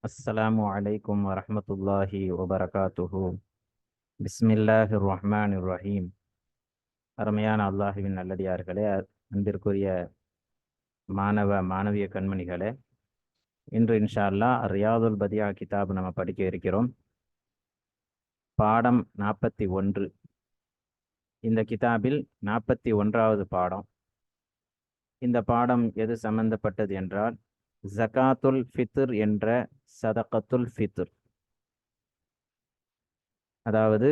அஸ்ஸலாமு அலைக்கும் வரஹ்மத்துல்லாஹி வபரகாத்துஹு. பிஸ்மில்லாஹிர் ரஹ்மானிர் ரஹீம். அருமையான அல்லாஹுவின் நல்லடியார்களே, அன்பிற்குரிய மாணவிய கண்மணிகளே, இன்று இன்ஷா அல்லாஹ் ரியாதுல் பதியா கிதாப் நம்ம படிக்க இருக்கிறோம். பாடம் 41. இந்த கிதாபில் 41வது பாடம். இந்த பாடம் எது சம்பந்தப்பட்டது என்றால், ஜகாத்துல் ஃபித்ர் என்ற சதகத்துல் ஃபித்ர், அதாவது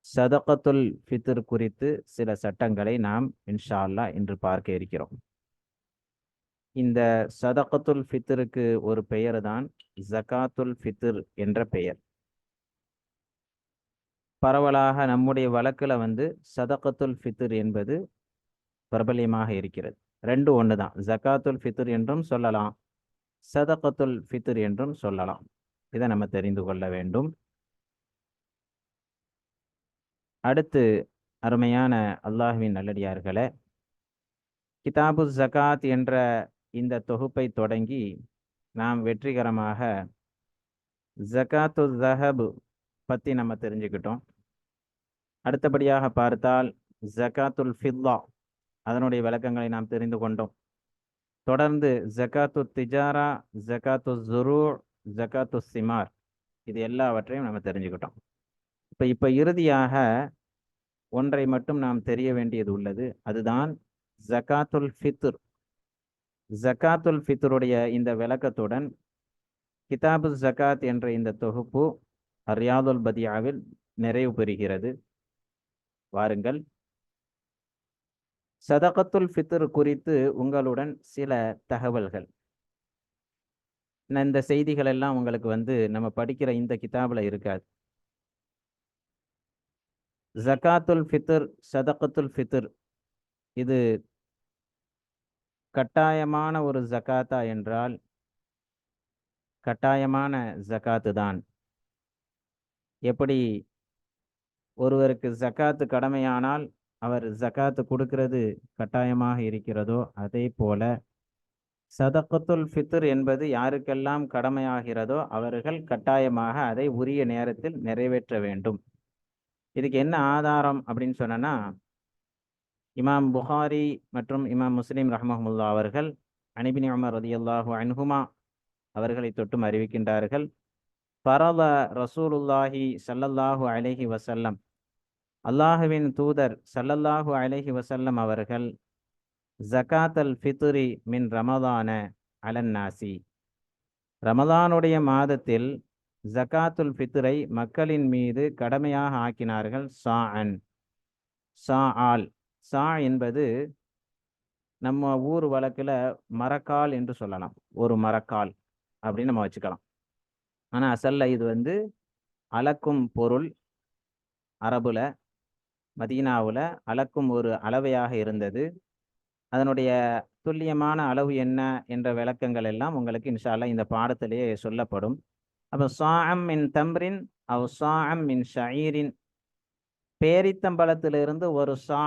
சதகத்துல் ஃபித்ர் குறித்து சில சட்டங்களை நாம் இன்ஷா அல்லாஹ் இன்று பார்க்க இருக்கிறோம். இந்த சதகத்துல் ஃபித்ருக்கு ஒரு பெயர் தான் ஜகாத்துல் ஃபித்ர் என்ற பெயர். பரவலாக நம்முடைய வழக்கில் சதகத்துல் ஃபித்ர் என்பது பிரபலியமாக இருக்கிறது. ரெண்டு ஒன்று தான். ஜகாத்துல் ஃபித்ர் என்றும் சொல்லலாம், சதகத்துல் ஃபித்ர் என்றும் சொல்லலாம். இதை நம்ம தெரிந்து கொள்ள வேண்டும். அடுத்து அருமையான அல்லாஹ்வின் நல்லடியார்களே, கிதாபு ஜகாத் என்ற இந்த தொகுப்பை தொடங்கி நாம் வெற்றிகரமாக ஜகாத்து ஜஹப் பற்றி நம்ம தெரிஞ்சுக்கிட்டோம். அடுத்தபடியாக பார்த்தால் ஜகாத்துல் ஃபில்லா, அதனுடைய விளக்கங்களை நாம் தெரிந்து கொண்டோம். தொடர்ந்து ஜகாத்து திஜாரா, ஜகாத்து ஜுரூ, ஜகாத்து சிமார், இது எல்லாவற்றையும் நம்ம தெரிஞ்சுக்கிட்டோம். இப்போ இறுதியாக ஒன்றை மட்டும் நாம் தெரிய வேண்டியது உள்ளது. அதுதான் ஜகாத்துல் ஃபித்ர். ஜகாத்துல் ஃபித்ருடைய இந்த விளக்கத்துடன் கிதாபு ஜகாத் என்ற இந்த தொகுப்பு ரியாதுல் பதியாவில் நிறைவு பெறுகிறது. வாருங்கள், சதகத்துல் ஃபித்ர் குறித்து உங்களுடன் சில தகவல்கள். இந்த செய்திகள் எல்லாம் உங்களுக்கு நம்ம படிக்கிற இந்த கிதாபில் இருக்காது. ஜகாத்துல் ஃபித்ர், சதகத்துல் ஃபித்ர், இது கட்டாயமான ஒரு ஜகாத்தா என்றால் கட்டாயமான ஜகாத்து தான். எப்படி ஒருவருக்கு ஜகாத்து கடமையானால் அவர் ஜகாத்து கொடுக்கிறது கட்டாயமாக இருக்கிறதோ, அதே போல சதகத்துல் ஃபித்ர் என்பது யாருக்கெல்லாம் கடமையாகிறதோ அவர்கள் கட்டாயமாக அதை உரிய நேரத்தில் நிறைவேற்ற வேண்டும். இதுக்கு என்ன ஆதாரம் அப்படின்னு சொன்னா, இமாம் புகாரி மற்றும் இமாம் முஸ்லிம் ரஹ்மஹுல்லா அவர்கள் அனிபின் உமர் ரலியல்லாஹு அன்ஹுமா அவர்களை தொட்டும் அறிவிக்கின்றார்கள். பரத ரசூலுல்லாஹி ஸல்லல்லாஹு அலைஹி வஸல்லம், அல்லாஹுவின் தூதர் ஸல்லல்லாஹு அலைஹி வஸல்லம் அவர்கள் ஜகாத் அல் ஃபித்ரி மின் ரமதான அலன்னாசி, ரமதானுடைய மாதத்தில் ஜகாத்துல் ஃபித்ரை மக்களின் மீது கடமையாக ஆக்கினார்கள். சா என்பது நம்ம ஊர் வழக்கில் மரக்கால் என்று சொல்லலாம். ஒரு மரக்கால் அப்படின்னு நம்ம வச்சுக்கலாம். ஆனால் அசல்ல இது அளக்கும் பொருள். அரபுல மதீனாவில் அளக்கும் ஒரு அளவையாக இருந்தது. அதனுடைய துல்லியமான அளவு என்ன என்ற விளக்கங்கள் எல்லாம் உங்களுக்கு இன்ஷா அல்லாஹ் இந்த பாடத்திலேயே சொல்லப்படும். அப்போ சாஅம் மின் தம்ரின் அவ் சாஅம் மின் ஷஈரின், பேரித்தம்பலத்திலிருந்து ஒரு சா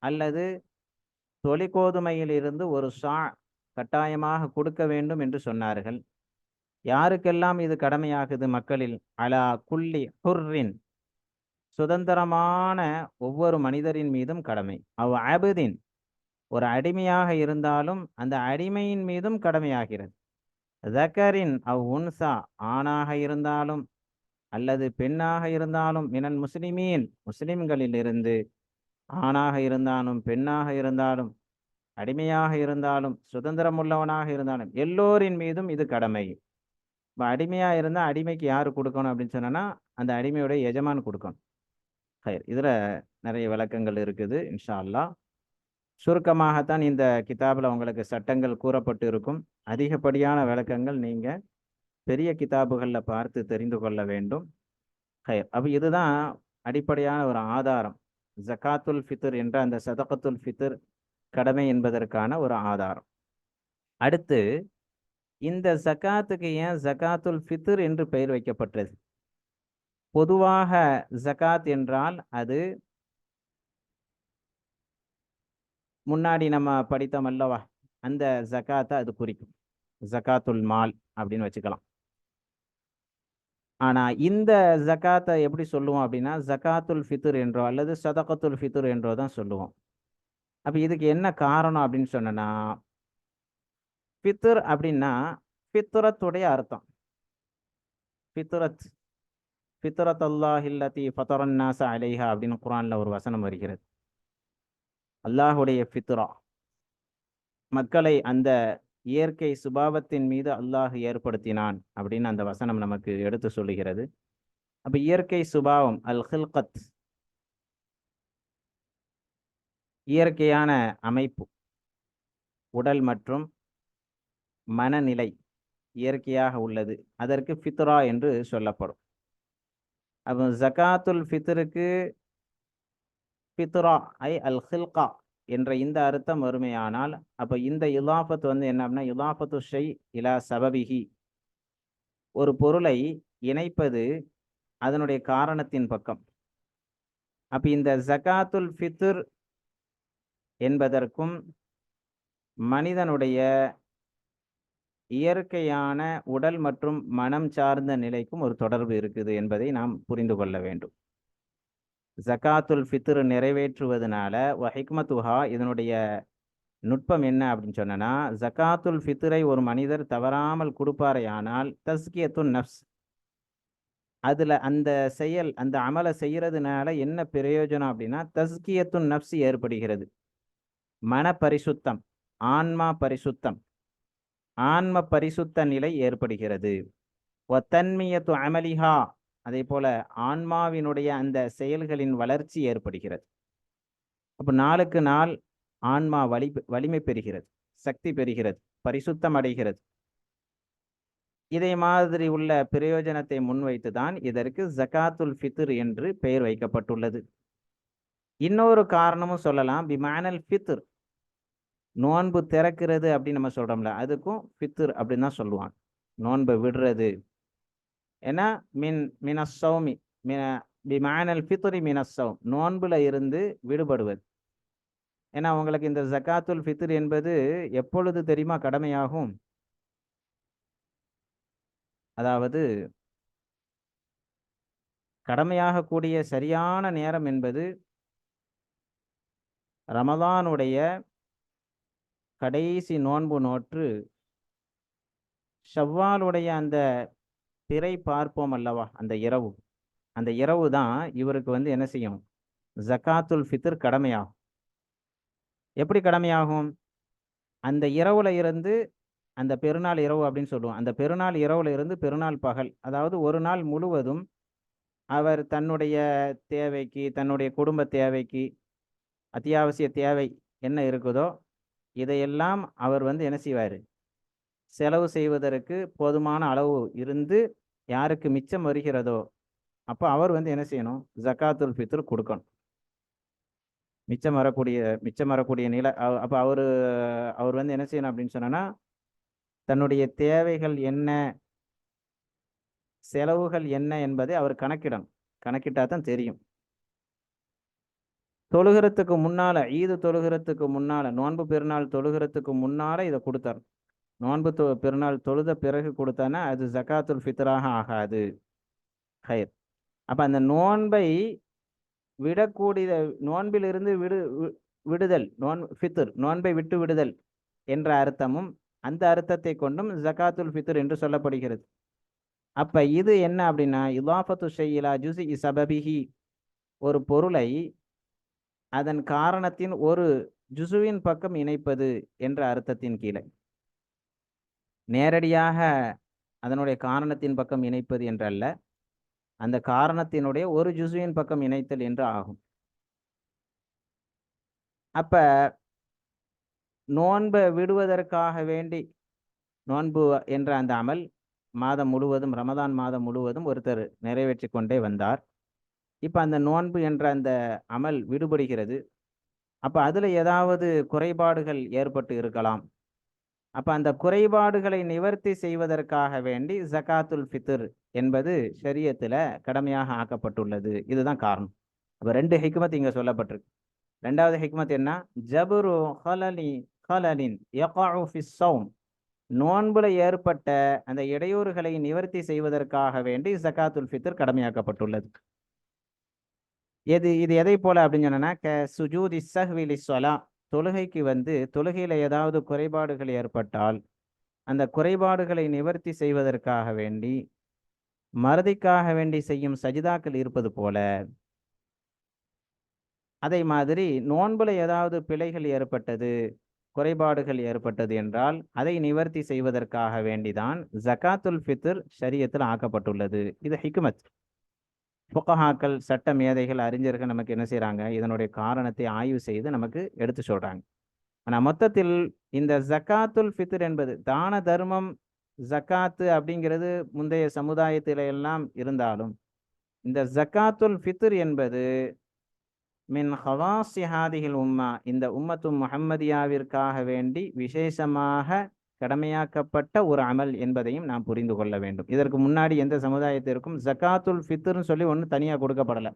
அல்லது தொலிகோதுமையிலிருந்து ஒரு சா கட்டாயமாக கொடுக்க வேண்டும் என்று சொன்னார்கள். யாருக்கெல்லாம் இது கடமையாகுது? மக்களில் அலா குல்லி ஹுர்ரின், சுதந்திரமான ஒவ்வொரு மனிதரின் மீதும் கடமை. அவ் அபுதின், ஒரு அடிமையாக இருந்தாலும் அந்த அடிமையின் மீதும் கடமையாகிறது. ஜக்கரின் அவ் உன்சா, ஆணாக இருந்தாலும் அல்லது பெண்ணாக இருந்தாலும், மினல் முஸ்லிமீன், முஸ்லிம்களிலிருந்து, ஆணாக இருந்தாலும் பெண்ணாக இருந்தாலும் அடிமையாக இருந்தாலும் சுதந்திரம் உள்ளவனாக இருந்தாலும் எல்லோரின் மீதும் இது கடமை. இப்போ அடிமையாக இருந்தால் அடிமைக்கு யார் கொடுக்கணும் அப்படின்னு சொன்னா, அந்த அடிமையுடைய எஜமான் கொடுக்கணும். இதில் நிறைய விளக்கங்கள் இருக்குது. இன்ஷா அல்லாஹ் சுருக்கமாகத்தான் இந்த கிதாபில் உங்களுக்கு சட்டங்கள் கூறப்பட்டு இருக்கும். அதிகப்படியான விளக்கங்கள் நீங்கள் பெரிய கிதாபுகளில் பார்த்து தெரிந்து கொள்ள வேண்டும். அப்போ இதுதான் அடிப்படையான ஒரு ஆதாரம். ஜகாத்துல் ஃபித்ர் என்ற அந்த சதகத்துல் ஃபித்ர் கடமை என்பதற்கான ஒரு ஆதாரம். அடுத்து, இந்த ஜகாத்துக்கு ஏன் ஜகாத்துல் ஃபித்ர் என்று பெயர் வைக்கப்பட்டது? பொதுவாக ஜகாத் என்றால் அது முன்னாடி நம்ம படித்தோம் அல்லவா, அந்த ஜகாத்தை அது குறிக்கும். ஜகாத்துல் மால் அப்படின்னு வச்சுக்கலாம். ஆனா இந்த ஜகாத்தை எப்படி சொல்லுவோம் அப்படின்னா ஜகாத்துல் ஃபித்ர் என்றோ அல்லது சதகத்துல் ஃபித்ர் என்றோ தான் சொல்லுவோம். அப்ப இதுக்கு என்ன காரணம் அப்படின்னு சொன்னா, ஃபித்ர் அப்படின்னா ஃபித்ரத்துடைய அர்த்தம். ஃபித்ரத் ஃபித்ரத் அல்லாஹில்லதி ஃபதரன்னாஸ அலைஹா அப்படின்னு குர்ஆன்ல ஒரு வசனம் வருகிறது. அல்லாஹுடைய ஃபித்ரா, மக்களை அந்த இயற்கை சுபாவத்தின் மீது அல்லாஹ் ஏற்படுத்தினான் அப்படின்னு அந்த வசனம் நமக்கு எடுத்து சொல்லுகிறது. அப்ப இயற்கை சுபாவம் அல் ஹில்கத், இயற்கையான அமைப்பு, உடல் மற்றும் மனநிலை இயற்கையாக உள்ளது, அதற்கு ஃபித்ரா என்று சொல்லப்படும். அப்போ ஜகாத்துல் ஃபித்ருக்கு ஃபித்ரா ஐ அல் ஹில்கா என்ற இந்த அர்த்தம் வறுமையானால், அப்போ இந்த இலாஃபத் வந்து என்ன அப்படின்னா இலாஃபத்து ஷை இலா சபபிஹி, ஒரு பொருளை இணைப்பது அதனுடைய காரணத்தின் பக்கம். அப்ப இந்த ஜகாத்துல் ஃபித்ர் என்பதற்கும் மனிதனுடைய இயற்கையான உடல் மற்றும் மனம் சார்ந்த நிலைக்கும் ஒரு தொடர்பு இருக்குது என்பதை நாம் புரிந்து கொள்ள வேண்டும். ஜகாத்துல் ஃபித்ர் நிறைவேற்றுவதனால ஹிக்மத்துஹா, இதனுடைய நுட்பம் என்ன அப்படின்னு சொன்னா, ஜகாத்துல் ஃபித்ரை ஒரு மனிதர் தவறாமல் கொடுப்பாரையானால் தஸ்கியத்துன் நஃப்ஸ், அதுல அந்த செயல் அந்த அமலை செய்யறதுனால என்ன பிரயோஜனம் அப்படின்னா தஸ்கியத்துன் நஃப்ஸ் ஏற்படுகிறது, மன பரிசுத்தம், ஆன்மா பரிசுத்தம், ஆன்ம பரிசுத்த நிலை ஏற்படுகிறது. தன்மியத்து அமலிஹா, அதே போல ஆன்மாவினுடைய அந்த செயல்களின் வளர்ச்சி ஏற்படுகிறது. அப்போ நாளுக்கு நாள் ஆன்மா வலிமை பெறுகிறது, சக்தி பெறுகிறது, பரிசுத்தம் அடைகிறது. இதை மாதிரி உள்ள பிரயோஜனத்தை முன்வைத்து தான் இதற்கு ஜகாத்துல் ஃபித்ர் என்று பெயர் வைக்கப்பட்டுள்ளது. இன்னொரு காரணமும் சொல்லலாம், பிமானல் ஃபித்ர், நோன்பு திறக்கிறது அப்படின்னு நம்ம சொல்றோம்ல, அதுக்கும் ஃபித்ர் அப்படின்னு தான் சொல்லுவாங்க, நோன்பை விடுறது. ஏன்னா மினஸ்ஸௌமி பிமானல் ஃபித்ரி மினஸ்ஸௌம், நோன்புல இருந்து விடுபடுவது. ஏன்னா உங்களுக்கு இந்த ஜகாத்துல் ஃபித்ர் என்பது எப்பொழுது தெரியுமா கடமையாகும்? அதாவது கடமையாக கூடிய சரியான நேரம் என்பது ரமதானுடைய கடைசி நோன்பு நோற்று ஷவ்வாலுடைய அந்த பிறை பார்ப்போம் அல்லவா, அந்த இரவு, அந்த இரவு தான் இவருக்கு வந்து என்ன செய்யும், ஜகாத்துல் ஃபித்ர் கடமையாகும். எப்படி கடமையாகும்? அந்த இரவுல இருந்து, அந்த பெருநாள் இரவு அப்படின்னு சொல்லுவோம், அந்த பெருநாள் இரவுல இருந்து பெருநாள் பகல், அதாவது ஒரு நாள் முழுவதும் அவர் தன்னுடைய தேவைக்கு, தன்னுடைய குடும்ப தேவைக்கு, அத்தியாவசிய தேவை என்ன இருக்குதோ இதையெல்லாம் அவர் வந்து என்ன செய்வார், செலவு செய்வதற்கு போதுமான அளவு இருந்து யாருக்கு மிச்சம் வருகிறதோ அப்போ அவர் வந்து என்ன செய்யணும், ஜகாத்துல் ஃபித்ர் கொடுக்கணும். மிச்சம் வரக்கூடிய நிலை. அப்போ அவர் வந்து என்ன செய்யணும் அப்படின்னு சொன்னா, தன்னுடைய தேவைகள் என்ன, செலவுகள் என்ன என்பதை அவர் கணக்கிடணும். கணக்கிட்டா தான் தெரியும். தொழுகிறதுக்கு முன்னால, ஈது தொழுகிறதுக்கு முன்னால, நோன்பு பெருநாள் தொழுகிறதுக்கு முன்னால இதை கொடுத்தார். நோன்பு பெருநாள் தொழுத பிறகு கொடுத்தானா அது ஜகாத்துல் ஃபித்ராக ஆகாது. ஹைர். அப்ப அந்த நோன்பை விடக்கூடிய, நோன்பிலிருந்து விடுதல், ஃபித்ர், நோன்பை விட்டு விடுதல் என்ற அர்த்தமும் அந்த அர்த்தத்தை கொண்டும் ஜகாத்துல் ஃபித்ர் என்று சொல்லப்படுகிறது. அப்ப இது என்ன அப்படின்னா இலாஃபத்து ஷைஇலா ஜுஸி சபபிஹி, ஒரு பொருளை அதன் காரணத்தின் ஒரு ஜுசுவின் பக்கம் இணைப்பது என்ற அர்த்தத்தின் கீழே, நேரடியாக அதனுடைய காரணத்தின் பக்கம் இணைப்பது என்றல்ல, அந்த காரணத்தினுடைய ஒரு ஜுசுவின் பக்கம் இணைத்தல் என்று ஆகும். அப்ப நோன்பை விடுவதற்காக வேண்டி, நோன்பு என்ற அந்த அமல் மாதம் முழுவதும், ரமதான் மாதம் முழுவதும் ஒருத்தர் நிறைவேற்றி கொண்டே வந்தார். இப்போ அந்த நோன்பு என்ற அந்த அமல் விடுபடுகிறது. அப்போ அதில் ஏதாவது குறைபாடுகள் ஏற்பட்டு இருக்கலாம். அப்போ அந்த குறைபாடுகளை நிவர்த்தி செய்வதற்காக வேண்டி ஜகாத்துல் ஃபித்ர் என்பது ஷரியத்தில் கடமையாக ஆக்கப்பட்டுள்ளது. இதுதான் காரணம். அப்போ 2 ஹிக்மத் இங்கே சொல்லப்பட்டிருக்கு. 2வது ஹிக்மத் என்ன, ஜபுரு ஹலலின் யக்அஉ ஃபிஸ் ஸௌம், நோன்புல ஏற்பட்ட அந்த இடையூறுகளை நிவர்த்தி செய்வதற்காக வேண்டி ஜகாத்துல் ஃபித்ர் கடமையாக்கப்பட்டுள்ளது. இது எதை போல அப்படின்னு சொன்னா சுஜூதி ஸஹ்வி லிஸ்ஸலா, தொழுகைக்கு தொழுகையில ஏதாவது குறைபாடுகள் ஏற்பட்டால் அந்த குறைபாடுகளை நிவர்த்தி செய்வதற்காக வேண்டி மறதிக்காக வேண்டி செய்யும் சஜிதாக்கள் இருப்பது போல, அதே மாதிரி நோன்புல ஏதாவது பிழைகள் ஏற்பட்டது, குறைபாடுகள் ஏற்பட்டது என்றால் அதை நிவர்த்தி செய்வதற்காக வேண்டிதான் ஜகாத்துல் ஃபித்ர் ஷரியத்தில் ஆக்கப்பட்டுள்ளது. இது ஹிக்மத். ஃபுகஹாக்கள், சட்ட மேதைகள், அறிஞர்கள் நமக்கு என்ன செய்கிறாங்க, இதனுடைய காரணத்தை ஆய்வு செய்து நமக்கு எடுத்து சொல்கிறாங்க. ஆனால் மொத்தத்தில் இந்த ஜக்காத்துல் ஃபித்ர் என்பது தான தர்மம், ஜக்காத்து அப்படிங்கிறது முந்தைய சமுதாயத்தில எல்லாம் இருந்தாலும் இந்த ஜக்காத்துல் ஃபித்ர் என்பது மின் ஹவாஸி ஹாதிஹில் உம்மா, இந்த உம்மத்து முஹம்மதியாவிற்காக வேண்டி விசேஷமாக கடமையாக்கப்பட்ட ஒரு அமல் என்பதையும் நாம் புரிந்து கொள்ள வேண்டும். இதற்கு முன்னாடி எந்த சமுதாயத்திற்கும் ஜக்காத்துல் ஃபித்ர்னு சொல்லி ஒன்று தனியாக கொடுக்கப்படலை.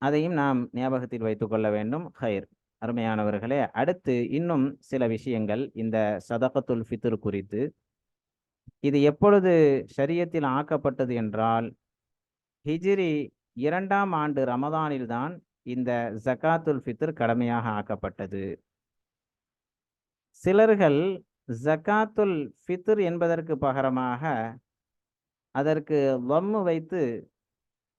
அதையும் நாம் ஞாபகத்தில் வைத்துக் கொள்ள வேண்டும். ஹைர், அருமையானவர்களே, அடுத்து இன்னும் சில விஷயங்கள் இந்த சதகத்துல் ஃபித்ர் குறித்து. இது எப்பொழுது ஷரியத்தில் ஆக்கப்பட்டது என்றால் ஹிஜ்ரி 2ஆம் ஆண்டு ரமதானில் தான் இந்த ஜக்காத்துல் ஃபித்ர் கடமையாக ஆக்கப்பட்டது. சிலர்கள் ஜக்காத்துல் ஃபித்ர் என்பதற்கு பகரமாக அதற்கு வம்மு வைத்து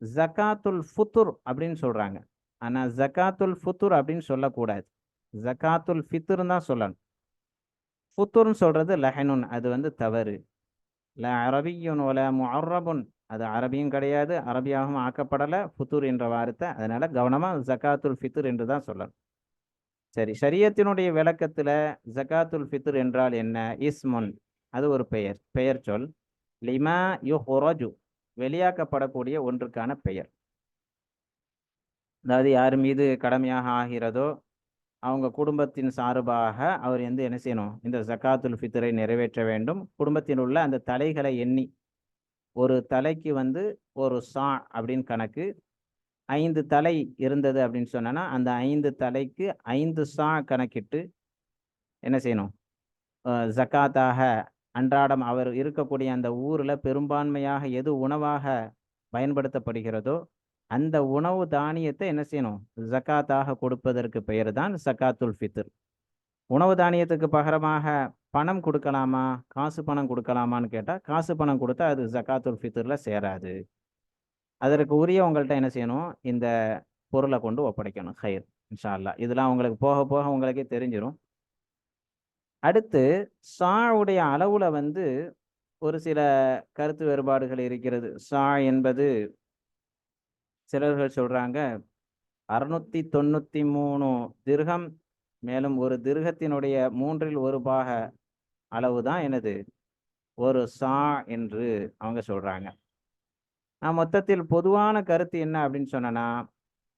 ஜக்காத்துல் ஃபுத்துர் அப்படின்னு சொல்றாங்க. ஆனால் ஜக்காத்துல் ஃபுத்துர் அப்படின்னு சொல்லக்கூடாது, ஜக்காத்துல் ஃபித்ர் தான் சொல்லணும். ஃபுத்துர்னு சொல்றது லஹனுன், அது தவறு. ல அரபியுன் ஒல முஅர்ரபுன், அது அரபியும் கிடையாது, அரபியாகவும் ஆக்கப்படலை ஃபுத்துர் என்ற வார்த்தை. அதனால கவனமாக ஜக்காத்துல் ஃபித்ர் என்று தான் சொல்லணும். சரி, ஷரியத்தினுடைய விளக்கத்தில் ஜக்காத்துல் ஃபித்ர் என்றால் என்ன? இஸ்முன், அது ஒரு பெயர் சொல். லிமா யுஹ்ரஜு, வெளியாக்கப்படக்கூடிய ஒன்றுக்கான பெயர். அதாவது யார் மீது கடமையாக ஆகிறதோ அவங்க குடும்பத்தின் சார்பாக அவர் என்ன செய்யணும், இந்த ஜக்காத்துல் ஃபித்ரை நிறைவேற்ற வேண்டும். குடும்பத்தில் உள்ள அந்த தலைகளை எண்ணி, ஒரு தலைக்கு ஒரு சா அப்படின்னு கணக்கு. 5 தலை இருந்தது அப்படின்னு சொன்னா அந்த 5 தலைக்கு 5 சா கணக்கிட்டு என்ன செய்யணும், ஜக்காத்தாக அன்றாடம் அவர் இருக்கக்கூடிய அந்த ஊரில் பெரும்பான்மையாக எது உணவாக பயன்படுத்தப்படுகிறதோ அந்த உணவு தானியத்தை என்ன செய்யணும், ஜக்காத்தாக கொடுப்பதற்கு பெயர் தான் ஜக்காத்துல் ஃபித்ர். உணவு தானியத்துக்கு பகரமாக பணம் கொடுக்கலாமா, காசு பணம் கொடுக்கலாமான்னு கேட்டால் காசு பணம் கொடுத்தா அது ஜக்காத்துல் ஃபித்ரில் சேராது. அதற்கு உரிய உங்கள்கிட்ட என்ன செய்யணும், இந்த பொருளை கொண்டு ஒப்படைக்கணும். ஹைர், இன்ஷா அல்லாஹ். இதெல்லாம் உங்களுக்கு போக போக உங்களுக்கே தெரிஞ்சிடும். அடுத்து சாவுடைய அளவுல ஒரு சில கருத்து வேறுபாடுகள் இருக்கிறது. சா என்பது சிலர்கள் சொல்றாங்க 693 திர்ஹம், மேலும் ஒரு திர்ஹத்தினுடைய 1/3 பாக அளவு தான் என்னது, ஒரு சா என்று அவங்க சொல்றாங்க. நான் மொத்தத்தில் பொதுவான கருத்து என்ன அப்படின்னு சொன்னா,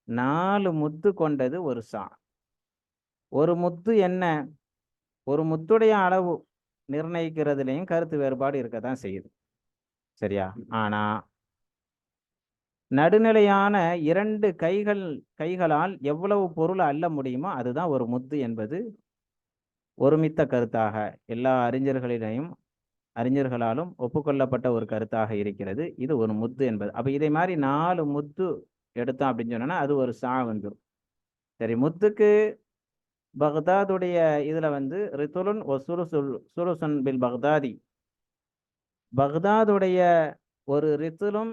4 முத்து கொண்டது ஒரு சா. ஒரு முத்து என்ன, ஒரு முத்துடைய அளவு நிர்ணயிக்கிறதுலையும் கருத்து வேறுபாடு இருக்கத்தான் செய்யுது. சரியா? ஆனா நடுநிலையான 2 கைகளால் எவ்வளவு பொருள் அள்ள முடியுமோ அதுதான் ஒரு முத்து என்பது ஒருமித்த கருத்தாக எல்லா அறிஞர்களாலும் ஒப்புக்கொள்ளப்பட்ட ஒரு கருத்தாக இருக்கிறது. இது ஒரு முத்து என்பது. அப்ப இதை மாதிரி 4 முத்து எடுத்தோம் அப்படின்னு சொன்னா அது ஒரு சா வந்துடும். சரி, முத்துக்கு பக்தாதுடைய இதுல ரித்துலுன் சுருசுன் பில் பக்தாதி, பக்தாதுடைய ஒரு ரித்துலும்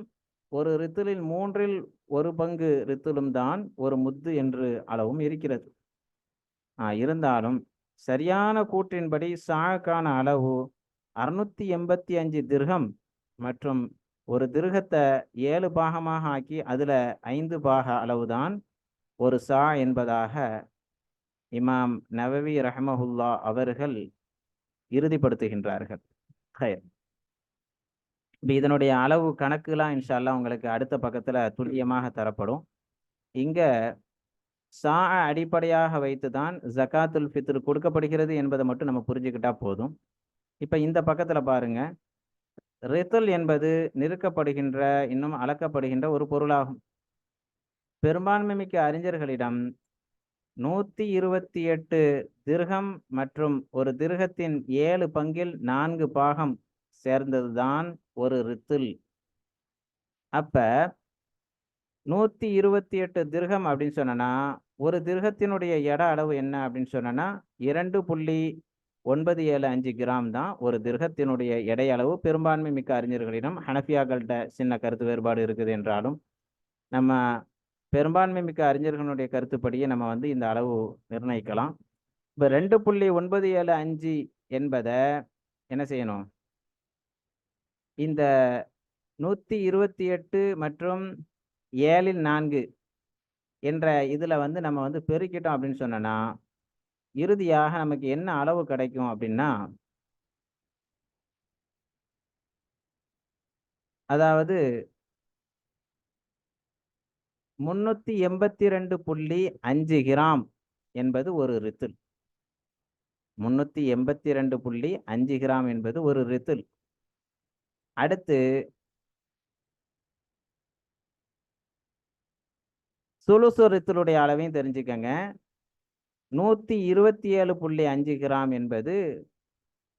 ஒரு ரித்துலில் 1/3 பங்கு ரித்துலும் தான் ஒரு முத்து என்று அளவும் இருக்கிறது. இருந்தாலும் சரியான கூற்றின்படி சாக்கான அளவு 685 திர்ஹம் மற்றும் ஒரு திர்ஹத்தை 7 பாகமாக ஆக்கி அதுல 5 பாக அளவுதான் ஒரு சா என்பதாக இமாம் நவவி ரஹ்மஹுல்லா அவர்கள் இறுதிப்படுத்துகின்றார்கள். இதனுடைய அளவு கணக்குலாம் இன்ஷா அல்லாஹ் உங்களுக்கு அடுத்த பக்கத்துல துல்லியமாக தரப்படும். இங்க சா அடிப்படையாக வைத்துதான் ஜக்காத்துல் ஃபித்ர் கொடுக்கப்படுகிறது என்பதை மட்டும் நம்ம புரிஞ்சுக்கிட்டா போதும். இப்ப இந்த பக்கத்துல பாருங்க, ரித்தல் என்பது நிறுக்கப்படுகின்ற, இன்னும் அளக்கப்படுகின்ற ஒரு பொருளாகும். பெரும்பான்மை மிக்க அறிஞர்களிடம் 128 திர்ஹம் மற்றும் ஒரு திர்ஹத்தின் 7 பங்கில் 4 பாகம் சேர்ந்ததுதான் ஒரு ரித்துல். அப்ப 128 திர்ஹம் அப்படின்னு சொன்னா ஒரு திர்ஹத்தினுடைய எட அளவு என்ன அப்படின்னு சொன்னா 2.975 கிராம் தான் ஒரு திர்ஹத்தினுடைய எடை அளவு. பெரும்பான்மை மிக்க அறிஞர்களிடம் ஹனஃபியாக்கள்கிட்ட சின்ன கருத்து வேறுபாடு இருக்குது என்றாலும் நம்ம பெரும்பான்மை மிக்க அறிஞர்களுடைய கருத்துப்படியே நம்ம வந்து இந்த அளவு நிர்ணயிக்கலாம். இப்போ 2.975 என்பதை என்ன செய்யணும், இந்த 128 மற்றும் 7/4 என்ற இதில் வந்து நம்ம வந்து பெருக்கிட்டோம் அப்படின்னு சொன்னோன்னா இறுதியாக நமக்கு என்ன அளவு கிடைக்கும் அப்படின்னா, அதாவது 382.5 கிராம் என்பது ஒரு ரித்துல். 382.5 கிராம் என்பது ஒரு ரித்துல். அடுத்து சுலுசு ரித்துலுடைய அளவையும் தெரிஞ்சுக்கங்க. 127.5 கிராம் என்பது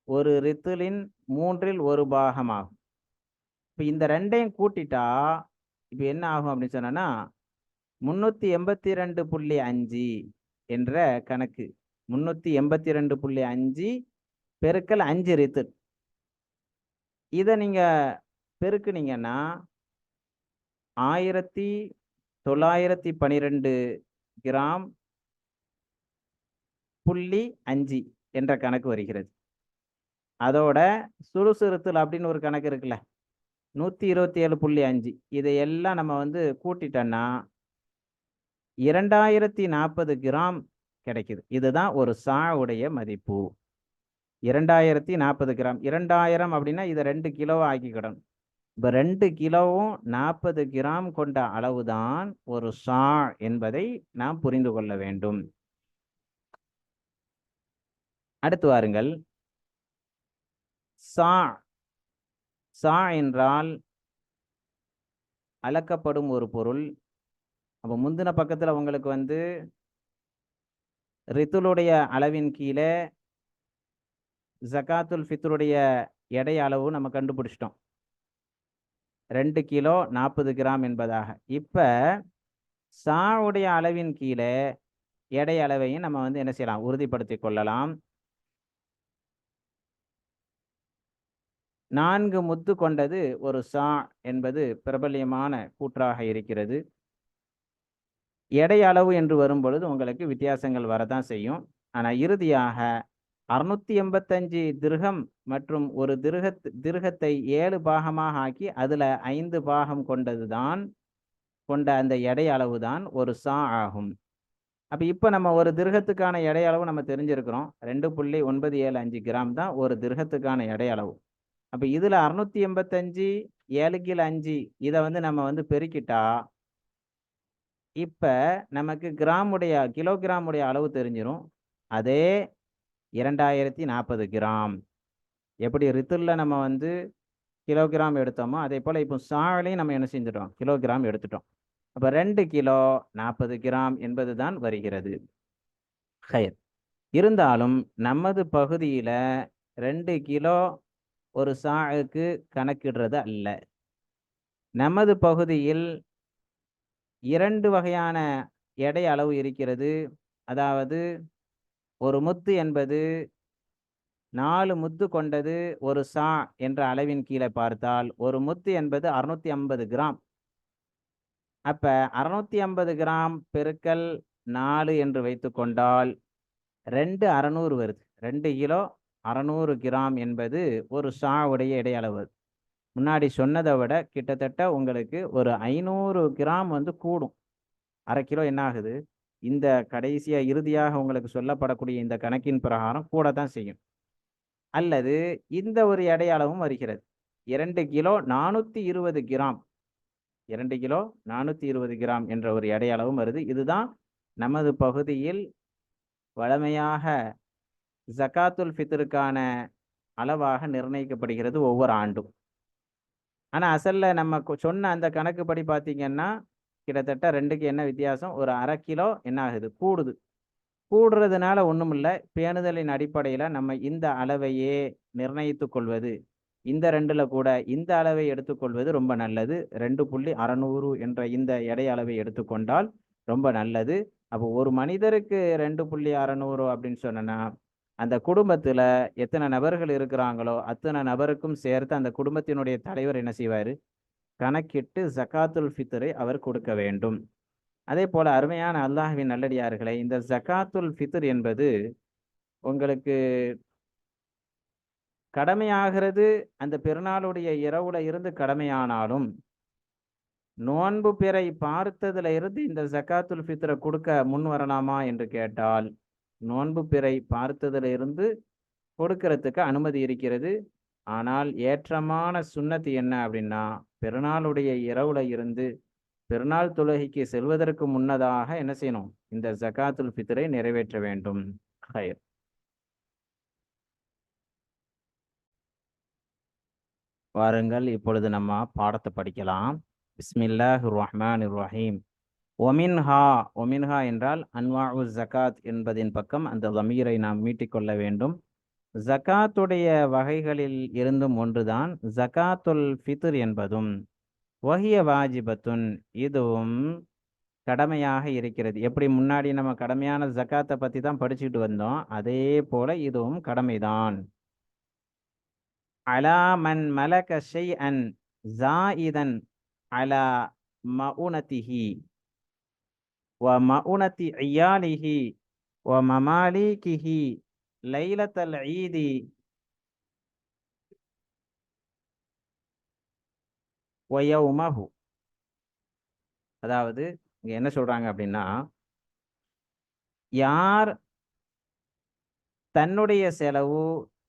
ஒரு ரித்துலின் 1/3 பாகமாகும். இப்போ இந்த ரெண்டையும் கூட்டிட்டா இப்போ என்ன ஆகும் அப்படின்னு சொன்னா 382.5 என்ற கணக்கு. 382.5 பெருக்கல் 5 ரித்துல். இதை நீங்க பெருக்குனீங்கன்னா 1912 கிராம் .5 என்ற கணக்கு வருகிறது. அதோட சுலுசு ரித்துல் அப்படின்னு ஒரு கணக்கு இருக்குல்ல 127.5, இதையெல்லாம் நம்ம வந்து கூட்டிட்டோன்னா 2040 கிராம் கிடைக்குது. இதுதான் ஒரு சா உடைய மதிப்பு. 2040 கிராம். 2000 அப்படின்னா இதை 2 கிலோவா ஆக்கிக்கிடணும். இப்போ 2 கிலோவும் 40 கிராம் கொண்ட அளவுதான் ஒரு சா என்பதை நாம் புரிந்து கொள்ள வேண்டும். அடுத்து வாருங்கள். சா சா என்றால் அளக்கப்படும் ஒரு பொருள். அப்போ முந்தின பக்கத்தில் உங்களுக்கு வந்து ரித்துலுடைய அளவின் கீழே ஜகாத்துல் ஃபித்ருடைய எடை அளவு நம்ம கண்டுபிடிச்சிட்டோம், 2 கிலோ 40 கிராம் என்பதாக. இப்போ சாவுடைய அளவின் கீழே எடை அளவையும் நம்ம வந்து என்ன செய்யலாம், உறுதிப்படுத்தி கொள்ளலாம். 4 முத்து கொண்டது ஒரு சா என்பது பிரபல்யமான கூற்றாக இருக்கிறது. எடை அளவு என்று வரும்பொழுது உங்களுக்கு வித்தியாசங்கள் வரதான் செய்யும். ஆனால் இறுதியாக 685 திர்ஹம் மற்றும் ஒரு திர்ஹத்தை 7 பாகமாக ஆக்கி அதில் 5 பாகம் கொண்ட அந்த எடை அளவு தான் ஒரு சா ஆகும். அப்போ இப்போ நம்ம ஒரு திர்ஹத்துக்கான எடை அளவு நம்ம தெரிஞ்சிருக்கிறோம். 2.975 கிராம் தான் ஒரு திர்ஹத்துக்கான எடை அளவு. அப்போ இதில் 685 7/5 இதை வந்து நம்ம வந்து பெருக்கிட்டா இப்போ நமக்கு கிலோகிராமுடைய அளவு தெரிஞ்சிடும். அதே 2040 கிராம். எப்படி ரித்துல்ல நம்ம வந்து கிலோகிராம் எடுத்தோமோ அதே போல் இப்போ சாலையும் நம்ம என்ன செஞ்சிட்டோம், கிலோகிராம் எடுத்துட்டோம். அப்போ 2 கிலோ 40 கிராம் என்பது தான் வருகிறது. ஹயர் இருந்தாலும் நமது பகுதியில் 2 கிலோ ஒரு சாவுக்கு கணக்கிடுறது அல்ல. நமது பகுதியில் 2 வகையான எடை அளவு இருக்கிறது. அதாவது ஒரு முத்து என்பது 4 முத்து கொண்டது ஒரு சா என்ற அளவின் கீழே பார்த்தால் ஒரு முத்து என்பது 650 கிராம். அப்போ 650 கிராம் பெருக்கல் 4 என்று வைத்து கொண்டால் 600 வருது. 2 கிலோ 600 கிராம் என்பது ஒரு சா உடைய எடை அளவு. முன்னாடி சொன்னதை விட கிட்டத்தட்ட உங்களுக்கு ஒரு 500 கிராம் வந்து கூடும். அரை கிலோ என்ன ஆகுது, இந்த கடைசியாக இறுதியாக உங்களுக்கு சொல்லப்படக்கூடிய இந்த கணக்கின் பிரகாரம் கூட தான் செய்யும். அல்லது இந்த ஒரு எடை அளவும் வருகிறது. 2 கிலோ 420 கிராம் 2 கிலோ 420 கிராம் என்ற ஒரு எடை அளவும் வருது. இதுதான் நமது பகுதியில் வழமையாக ஜகாத்துல் ஃபித்ருக்கான அளவாக நிர்ணயிக்கப்படுகிறது ஒவ்வொரு ஆண்டும். ஆனால் அசலில் நம்ம சொன்ன அந்த கணக்குப்படி பார்த்தீங்கன்னா கிட்டத்தட்ட 2க்கு என்ன வித்தியாசம், ஒரு அரை கிலோ என்ன ஆகுது கூடுது. கூடுறதுனால ஒண்ணும் இல்ல. பேணுதலின் அடிப்படையில நம்ம இந்த அளவையே நிர்ணயித்துக் கொள்வது. இந்த 2ல கூட இந்த அளவை எடுத்துக்கொள்வது ரொம்ப நல்லது. 2.600 என்ற இந்த எடை அளவை எடுத்துக்கொண்டால் ரொம்ப நல்லது. அப்போ ஒரு மனிதருக்கு 2.600 அப்படின்னு சொன்னோன்னா, அந்த குடும்பத்துல எத்தன நபர்கள் இருக்கிறாங்களோ, அத்தன நபருக்கும் சேர்த்து அந்த குடும்பத்தினுடைய தலைவர் என்ன செய்வாரு? கணக்கிட்டு ஜக்காத்துல் ஃபித்ரை அவர் கொடுக்க வேண்டும். அதேபோல அருமையான அல்லாஹ்வின் நல்லடியார்களே, இந்த ஜக்காத்துல் ஃபித்ர் என்பது உங்களுக்கு கடமையாகிறது அந்த பெருநாளுடைய இரவுல இருந்து கடமையானாலும், நோன்பு பிறை பார்த்ததுல இருந்து இந்த ஜக்காத்துல் ஃபித்ர குடுக்க முன் வரலாமா என்று கேட்டால், நோன்பு பிறை பார்த்ததுல இருந்து கொடுக்கிறதுக்கு அனுமதி இருக்கிறது. ஆனால் ஏற்றமான சுன்னத் என்ன அப்படின்னா, பெருநாளுடைய இரவுல இருந்து பெருநாள் தொழுகைக்கு செல்வதற்கு முன்னதாக என்ன செய்யணும்? இந்த ஜக்காத்துல் ஃபித்ரை நிறைவேற்ற வேண்டும். ஹைர். வாருங்கள் இப்பொழுது நம்ம பாடத்தை படிக்கலாம். பிஸ்மில்லாஹிர் ரஹ்மானிர் ரஹீம். ஒமின்ஹா ஒமின்ஹா என்றால் அன்வாஉ ஜகாத் என்பதின் பக்கம் அந்த தமீரை நாம் மீட்டிக்கொள்ள வேண்டும். ஜகாத்துடைய வகைகளில் இருந்தும் ஒன்றுதான் ஜகாத்துல் ஃபித்ர் என்பதும். வஹிய வாஜிபத்துன், இதுவும் கடமையாக இருக்கிறது. எப்படி முன்னாடி நம்ம கடமையான ஜகாத்தை பத்தி தான் படிச்சுக்கிட்டு வந்தோம், அதே போல இதுவும் கடமைதான். அலா மன் மலக ஷைஅன் ஜாயிதன் அலா மஉனதிஹி வ மஉனதி இயாலிஹி வ மமாலிகிஹி லைலத்தல் ஈதி வ யௌமஹு. அதாவது இங்க என்ன சொல்றாங்க அப்படின்னா, யார் தன்னுடைய செலவு,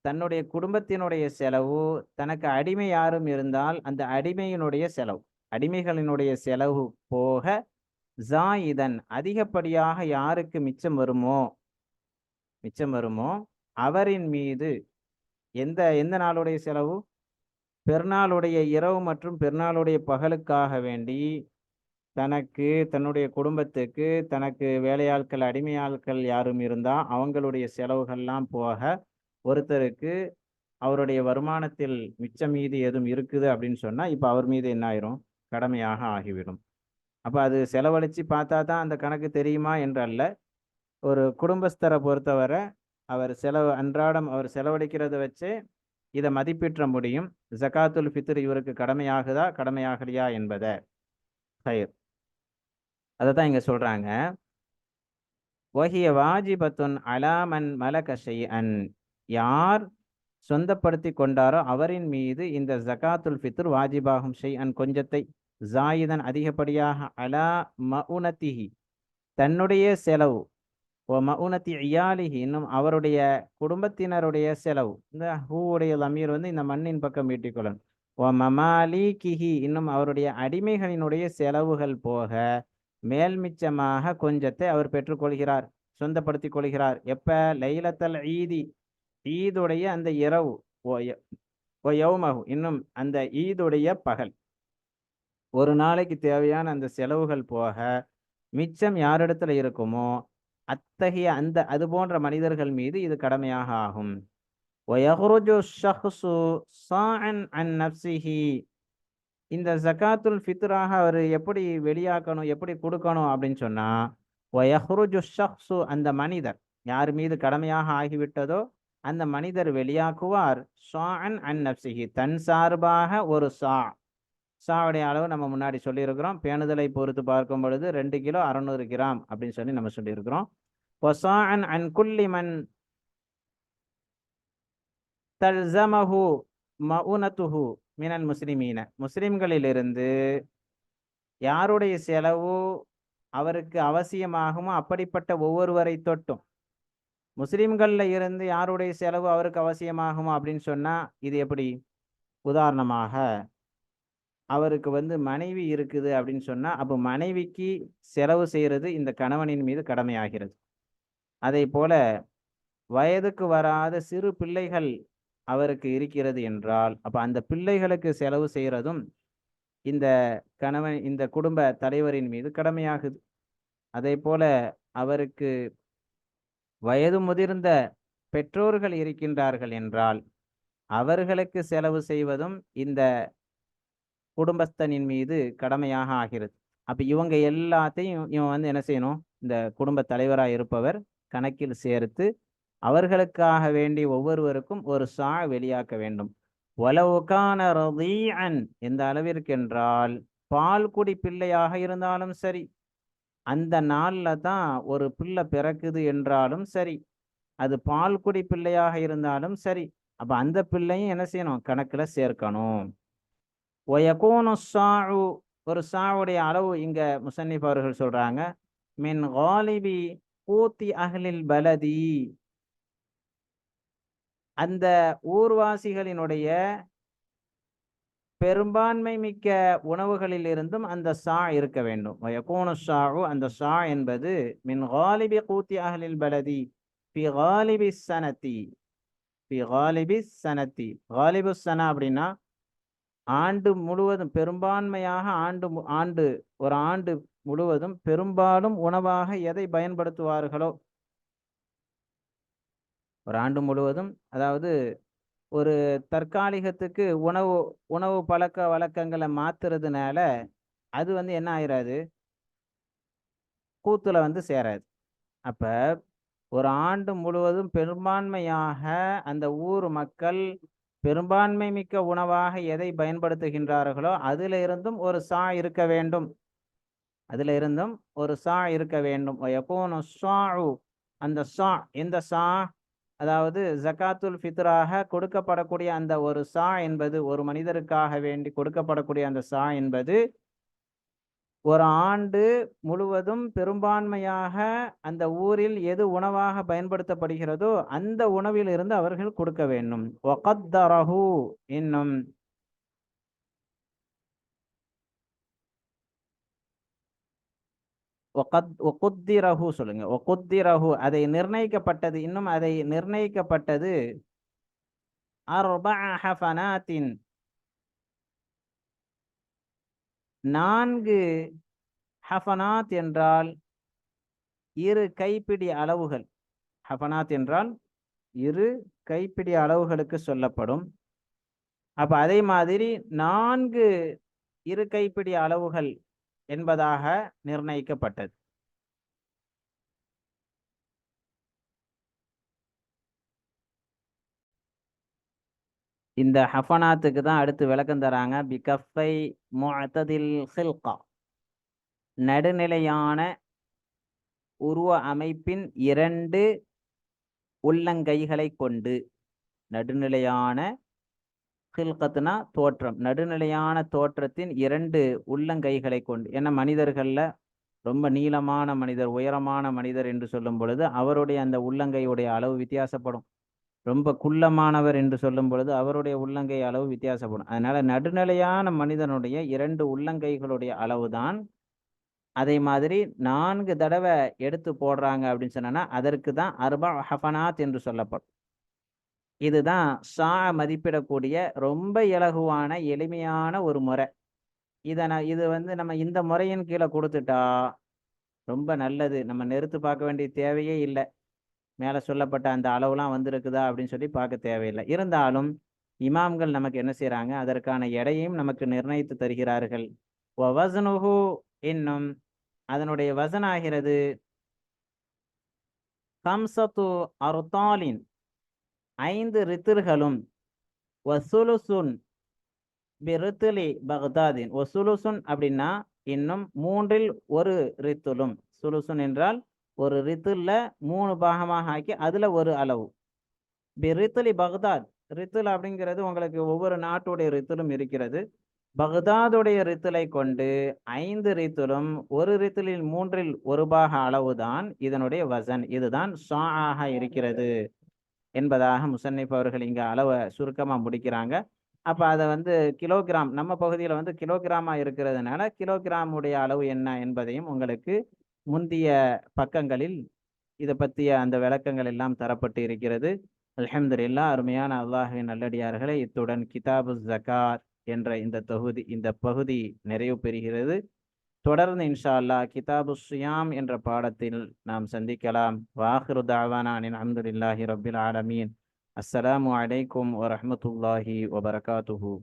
தன்னுடைய குடும்பத்தினுடைய செலவு, தனக்கு அடிமை யாரும் இருந்தால் அந்த அடிமையினுடைய செலவு, அடிமைகளினுடைய செலவு போக ஜாயிதன் அதிகப்படியாக யாருக்கு மிச்சம் வருமோ அவரின் மீது எந்த எந்த நாளுடைய செலவு? பெருநாளுடைய இரவு மற்றும் பெருநாளுடைய பகலுக்காக வேண்டி தனக்கு, தன்னுடைய குடும்பத்துக்கு, தனக்கு வேலையாட்கள், அடிமையாட்கள் யாரும் இருந்தா அவங்களுடைய செலவுகள்லாம் போக ஒருத்தருக்கு அவருடைய வருமானத்தில் மிச்சம் மீதி எதுவும் இருக்குது அப்படின்னு சொன்னா, இப்ப அவர் மீது என்ன ஆயிரும்? கடமையாக ஆகிவிடும். அப்ப அது செலவழிச்சு பார்த்தா தான் அந்த கணக்கு தெரியுமா என்று அல்ல. ஒரு குடும்பஸ்தரை பொறுத்தவரை அவர் அன்றாடம் அவர் செலவழிக்கிறத வச்சு இதை மதிப்பிட முடியும். ஜகாத்துல் ஃபித்ர் இவருக்கு கடமையாகுதா கடமையாகலையா என்பதை. ஹைர். அதை தான் இங்க சொல்றாங்க. வஹிய வாஜிபத்துன் அலா மன் மலக ஷைஅன், யார் சொந்தப்படுத்தி கொண்டாரோ அவரின் மீது இந்த ஜகாத்துல் ஃபித்ர் வாஜிபாகும். ஷைஅன் கொஞ்சத்தை, ஜாயிதன் அதிகப்படியாக, அலா மஉனதிஹி தன்னுடைய செலவு, ஓ மஉனதி இயாலிஹி இன்னும் அவருடைய குடும்பத்தினருடைய செலவு. இந்த ஹூவுடைய லமீர் வந்து இந்த மண்ணின் பக்கம் ஈட்டிக்கொள்ளணும். ஓ மமாலிகிஹி இன்னும் அவருடைய அடிமைகளினுடைய செலவுகள் போக மேல் மிச்சமாக கொஞ்சத்தை அவர் பெற்றுக்கொள்கிறார், சொந்தப்படுத்திக் கொள்கிறார். எப்ப? லைலத்தல் ஈதி, ஈதுடைய அந்த இரவு, ஓ யௌமஹு இன்னும் அந்த ஈதுடைய பகல். ஒரு நாளைக்கு தேவையான அந்த செலவுகள் போக மிச்சம் யாரிடத்துல இருக்குமோ அத்தகைய அது போன்ற மனிதர்கள் மீது இது கடமையாக ஆகும். வயஹ்ருஜு ஷஹ்ஸு ஸாஅன் அன் நஃப்ஸிஹி, இந்த ஜகாத்துல் ஃபித்ராக அவர் எப்படி வெளியாக்கணும், எப்படி கொடுக்கணும் அப்படின்னு சொன்னா, வயஹ்ருஜு ஷஹ்ஸு அந்த மனிதர் யார் மீது கடமையாக ஆகிவிட்டதோ அந்த மனிதர் வெளியாக்குவார். ஸாஅன் அன் நஃப்ஸிஹி தன் சார்பாக ஒரு சாவுடைய அளவு நம்ம முன்னாடி சொல்லியிருக்கிறோம். பேணுதலை பொறுத்து பார்க்கும் பொழுது 2 கிலோ 600 கிராம் அப்படின்னு சொல்லி நம்ம சொல்லியிருக்கிறோம். வஸாஅன் அன் குல்லி மன் தல்ஸமஹு மஉனத்துஹு மினல் முஸ்லிமீன, முஸ்லிம்களிலிருந்து யாருடைய செலவு அவருக்கு அவசியமாகுமோ அப்படிப்பட்ட ஒவ்வொருவரை தொட்டும், முஸ்லிம்கள்ல இருந்து யாருடைய செலவு அவருக்கு அவசியமாகுமோ அப்படின்னு சொன்னா இது எப்படி? உதாரணமாக அவருக்கு வந்து மனைவி இருக்குது அப்படின்னு சொன்னா, அப்போ மனைவிக்கு செலவு செய்யறது இந்த கணவனின் மீது கடமையாகிறது. அதே போல வயதுக்கு வராத சிறு பிள்ளைகள் அவருக்கு இருக்கிறது என்றால், அப்ப அந்த பிள்ளைகளுக்கு செலவு செய்யறதும் இந்த இந்த குடும்ப தலைவரின் மீது கடமையாகுது. அதே போல அவருக்கு வயது முதிர்ந்த பெற்றோர்கள் இருக்கின்றார்கள் என்றால் அவர்களுக்கு செலவு செய்வதும் இந்த குடும்பஸ்தனின் மீது கடமையாக ஆகிறது. அப்ப இவங்க எல்லாத்தையும் இவன் வந்து என்ன செய்யணும், இந்த குடும்ப தலைவராக இருப்பவர் கணக்கில் சேர்த்து அவர்களுக்காக வேண்டி ஒவ்வொருவருக்கும் ஒரு சா வெளியாக்க வேண்டும். ஒலவுகான ரதீஅன், எந்த அளவிற்கு என்றால் பால் குடி பிள்ளையாக இருந்தாலும் சரி, அந்த நாள்ல தான் ஒரு பிள்ளை பிறக்குது என்றாலும் சரி, அது பால் குடி பிள்ளையாக இருந்தாலும் சரி, அப்ப அந்த பிள்ளையும் என்ன செய்யணும், கணக்குல சேர்க்கணும். ஒயகூனு ஸாஉ, ஒரு ஸாவுடைய அளவு இங்க முஸன்னிஃப் அவர்கள் சொல்றாங்க, மின் காலிபி கூத்தி அஹ்லில் பலதி, அந்த ஊர்வாசிகளினுடைய பெரும்பான்மை மிக்க உணவுகளில் இருந்தும் அந்த சா இருக்க வேண்டும். வயகூனு ஸாஉ, அந்த சா என்பது மின் காலிபி கூத்தி அஹ்லில் பலதி ஃபி காலிபி ஸனதி, ஃபி காலிபி ஸனதி, காலிபு ஸனா அப்படின்னா ஆண்டு முழுவதும், பெரும்பான்மையாக ஆண்டு ஒரு ஆண்டு முழுவதும் பெரும்பாலும் உணவாக எதை பயன்படுத்துவார்களோ, ஒரு ஆண்டு முழுவதும், அதாவது ஒரு தற்காலிகத்துக்கு உணவு உணவு பழக்க வழக்கங்களை மாத்துறதுனால அது வந்து என்ன ஆயிராது, கூத்துல வந்து சேராது. அப்ப ஒரு ஆண்டு முழுவதும் பெரும்பான்மையாக அந்த ஊர் மக்கள் பெரும்பான்மை மிக்க உணவாக எதை பயன்படுத்துகின்றார்களோ அதுல இருந்தும் ஒரு சா இருக்க வேண்டும், அதுல இருந்தும் ஒரு சா இருக்க வேண்டும். வயகூனு ஸாஉ, அந்த சா, இந்த சா, அதாவது ஜகாத்துல் ஃபித்ராக கொடுக்கப்படக்கூடிய அந்த ஒரு சா என்பது, ஒரு மனிதருக்காக வேண்டி கொடுக்கப்படக்கூடிய அந்த சா என்பது ஒரு ஆண்டு முழுவதும் பெரும்பான்மையாக அந்த ஊரில் எது உணவாக பயன்படுத்தப்படுகிறதோ அந்த உணவில் இருந்து அவர்கள் கொடுக்க வேண்டும். வகத்தரஹு, இன்னும் ஒகுத்திரஹு சொல்லுங்க, ஒகுத்திரஹு, அதை நிர்ணயிக்கப்பட்டது, இன்னும் அதை நிர்ணயிக்கப்பட்டது. அர்பஅ ஹஃபனாத்தின், 4 ஹஃபனாத் என்றால் இரு கைப்பிடி அளவுகள். ஹஃபனாத் என்றால் இரு கைப்பிடி அளவுகளுக்கு சொல்லப்படும். அப்ப அதே மாதிரி 4 இரு கைப்பிடி அளவுகள் என்பதாக நிர்ணயிக்கப்பட்டது. இந்த ஹஃபனாத்துக்கு தான் அடுத்து விளக்கம் தராங்க. பிகஃபை முஅ்ததில் ஹில்கா, நடுநிலையான உருவ அமைப்பின் 2 உள்ளங்கைகளை கொண்டு. நடுநிலையான ஹில்கத்னா தோற்றம், நடுநிலையான தோற்றத்தின் 2 உள்ளங்கைகளை கொண்டு. ஏன்னா மனிதர்கள்ல ரொம்ப நீளமான மனிதர், உயரமான மனிதர் என்று சொல்லும் பொழுது அவருடைய அந்த உள்ளங்கையுடைய அளவு வித்தியாசப்படும். ரொம்ப குள்ளமானவர் என்று சொல்லும் பொழுது அவருடைய உள்ளங்கை அளவு வித்தியாசப்படும். அதனால நடுநிலையான மனிதனுடைய 2 உள்ளங்கைகளுடைய அளவுதான். அதே மாதிரி 4 தடவை எடுத்து போடுறாங்க அப்படின்னு சொன்னா அதற்கு தான் அர்பா ஹஃபனாத் என்று சொல்லப்படும். இதுதான் ஷா மதிப்பிடக்கூடிய ரொம்ப இலகுவான எளிமையான ஒரு முறை. இது வந்து நம்ம இந்த முறையின் கீழே கொடுத்துட்டா ரொம்ப நல்லது. நம்ம நிறுத்து பார்க்க வேண்டிய தேவையே இல்லை. மேலே சொல்லப்பட்ட அந்த அளவுலாம் வந்திருக்குதா அப்படின்னு சொல்லி பார்க்க தேவையில்லை. இருந்தாலும் இமாம்கள் நமக்கு என்ன செய்கிறாங்க, அதற்கான எடையையும் நமக்கு நிர்ணயித்து தருகிறார்கள். வசனுஹு, இன்னும் அதனுடைய வசன் ஆகிறது கம்சத்து அருத்தாலின், 5 ரித்திர்களும், வசுலுசுன் பிரித்துலி பக்தாதின், ஒசுலுசுன் அப்படின்னா இன்னும் 3இல் 1 ரித்துலும். சுலுசுன் என்றால் ஒரு ரித்துல 3 பாகமாக ஆக்கி அதுல ஒரு அளவு. பிரித்துலி பக்தாத், ரித்துல் அப்படிங்கிறது உங்களுக்கு ஒவ்வொரு நாட்டுடைய ரித்துலும் இருக்கிறது. பக்தாதுடைய ரித்துலை கொண்டு 5 ரித்துலும், ஒரு ரித்துலில் 3இல் 1 பாக அளவுதான் இதனுடைய வசன். இதுதான் ஷா ஆக இருக்கிறது என்பதாக முசன்னிப் அவர்கள் இங்க அளவை சுருக்கமா முடிக்கிறாங்க. அப்ப அதை வந்து கிலோகிராம், நம்ம பகுதியில் வந்து கிலோகிராமா இருக்கிறதுனால கிலோகிராமுடைய அளவு என்ன என்பதையும் உங்களுக்கு முந்திய பக்கங்களில் இதை பற்றிய அந்த விளக்கங்கள் எல்லாம் தரப்பட்டு இருக்கிறது. அல்ஹம்துலில்லாஹ். அருமையான அல்லாஹ்வின் நல்லடியார்களே, இத்துடன் கிதாபு ஜகாத் என்ற இந்த பகுதி நிறைவு பெறுகிறது. தொடர்ந்து இன்ஷா அல்லாஹ் கிதாபு ஸியாம் என்ற பாடத்தில் நாம் சந்திக்கலாம். வாஹிரு தஅவானா அனில் ஹம்துலில்லாஹி ரப்பில் ஆலமீன். அஸ்ஸலாமு அலைக்கும் வரஹ்மத்துல்லாஹி வபரகாத்துஹு.